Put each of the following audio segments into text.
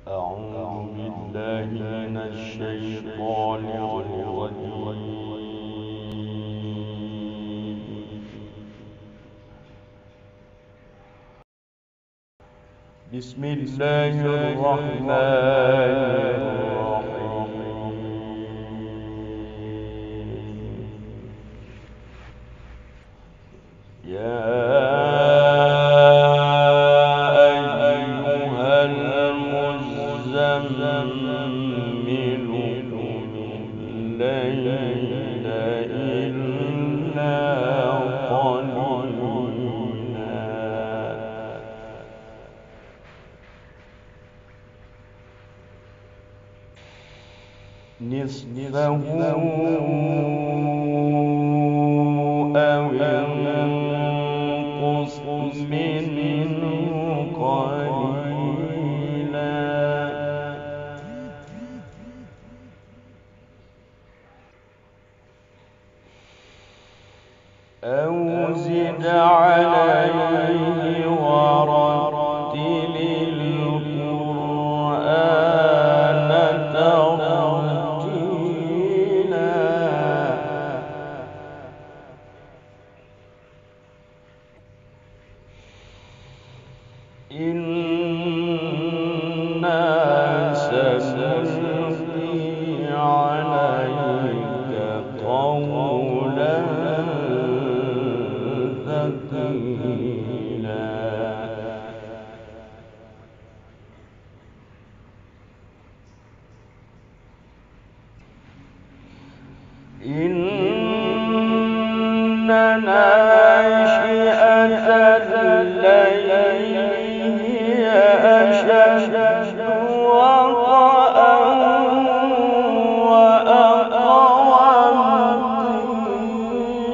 أعوذ بالله من الشيطان الرجيم. بسم الله الرحمن الرحيم. يا أيها المزمل قم الليل إلا قليلا نصفه أو انقص منه قليلا أو زد عليه ورتل القرآن ترتيلا إنا سنلقي عليك قولا ثقيلا إن ناشئة الليل هي أشد وطئا وأقوم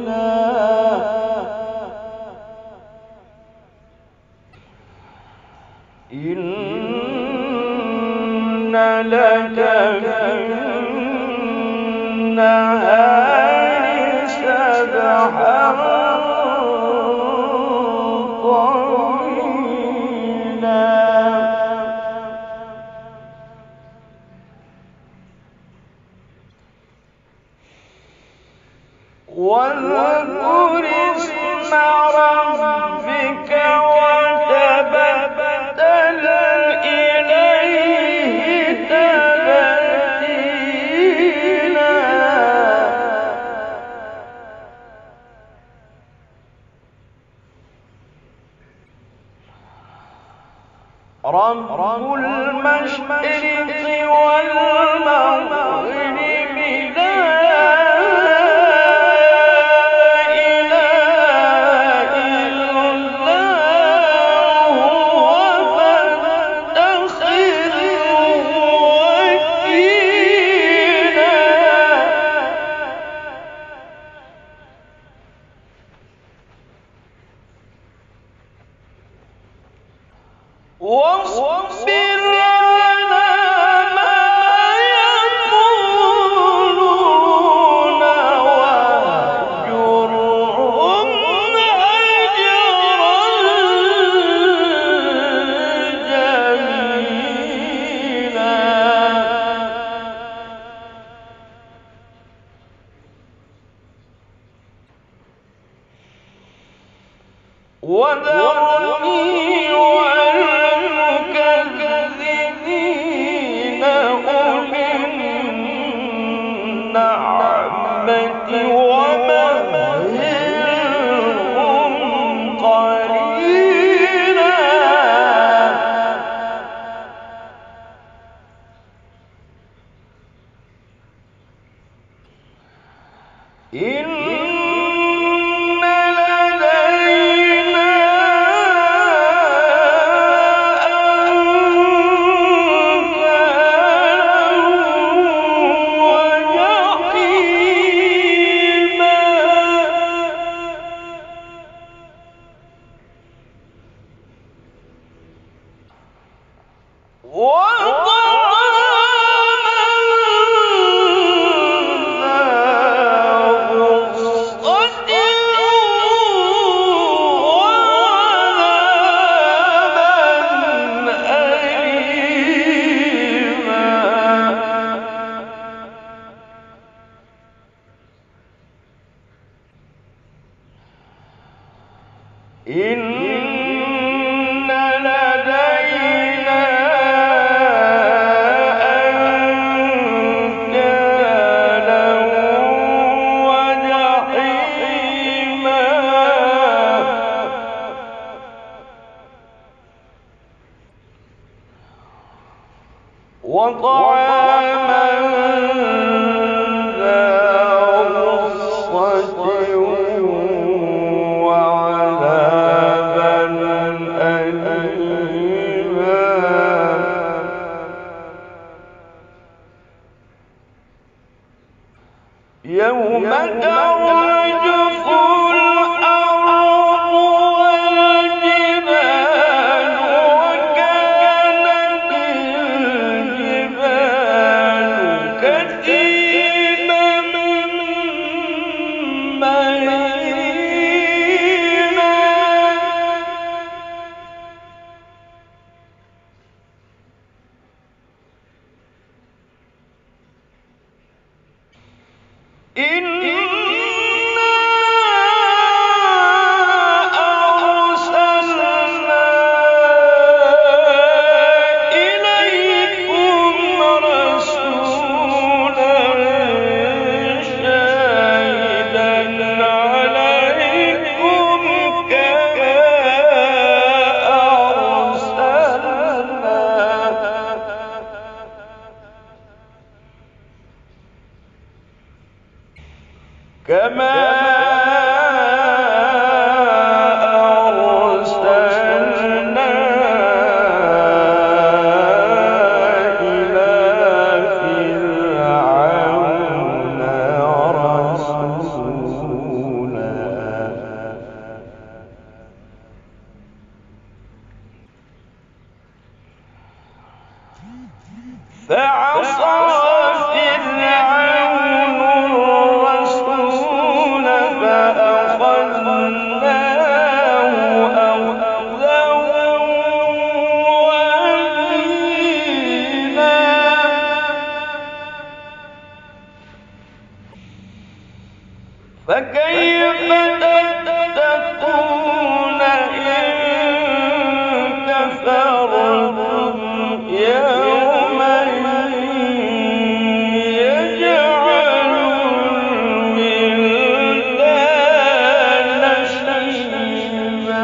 قيلا إن لك في النهار سبحا طويلا واذكر اسم ربك وتبتل إليه تبتيلا رب المشرق والمغرب لا إله إلا هو فاتخذه وكيلا واصبر على ما يقولون واهجرهم هجرا جميلا وذرني والمكذبين أولي النعمة ومهلهم قليلا إن لدينا وطعاما ذا غصة وعذابا أليما يوم ترجف الأرض والجبال وكانت الجبال كثيبا مهيلا إنا أرسلنا إليكم رسولا شاهدا عليكم كما أرسلنا إلى فرعون رسولا فعصى فرعون الرسول فأخذناه أخذا وبينا فكيف تتقون إن كفرتم يوما يجعل الولدان شيبا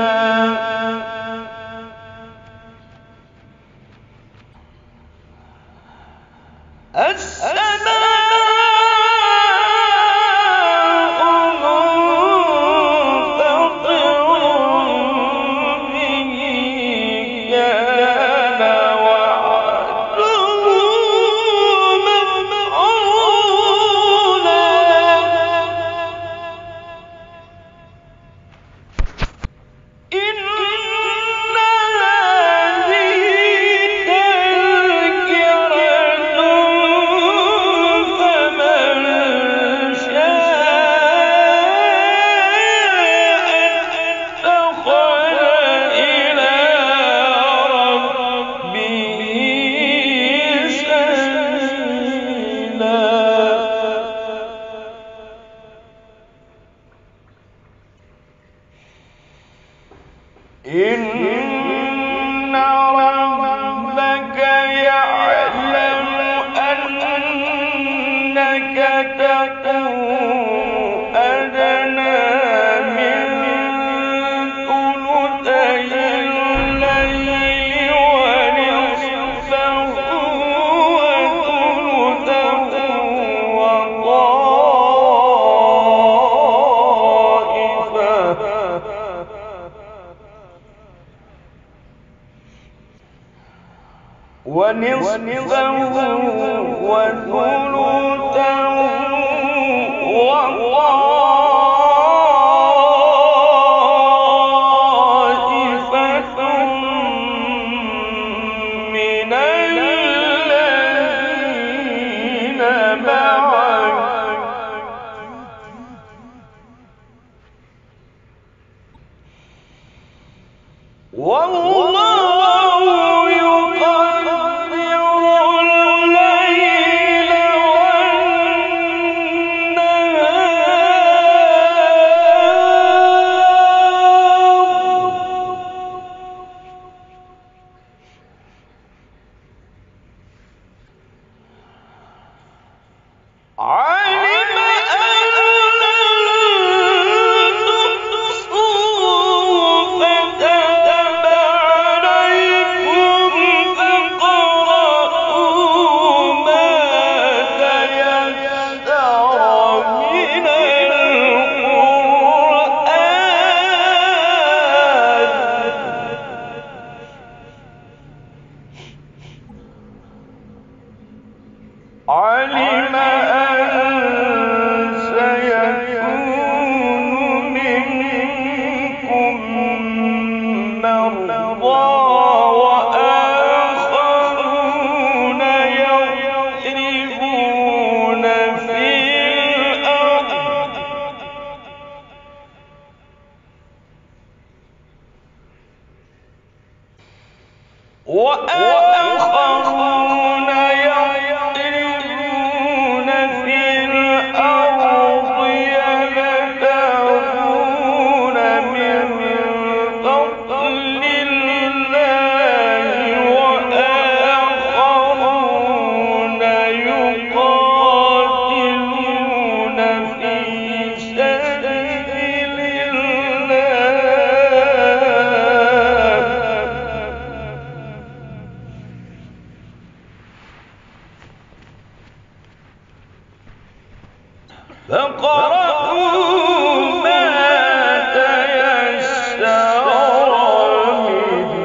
السماء منفطر به كان وعده مفعولا إن هذه تذكرة فمن شاء اتخذ إلى ربه سبيلا إن ربك يعلم أنك تقوم أدنى من ثلثي الليل ونصفه وثلثه وطائفة من الذين معك والله يقدر الليل والنهار علم أن سيكون منكم مرضى وآخرون يضربون في الأرض يبتغون من فضل الله وآخرون يقاتلون في سبيل الله فاقرؤوا ما تيسر منه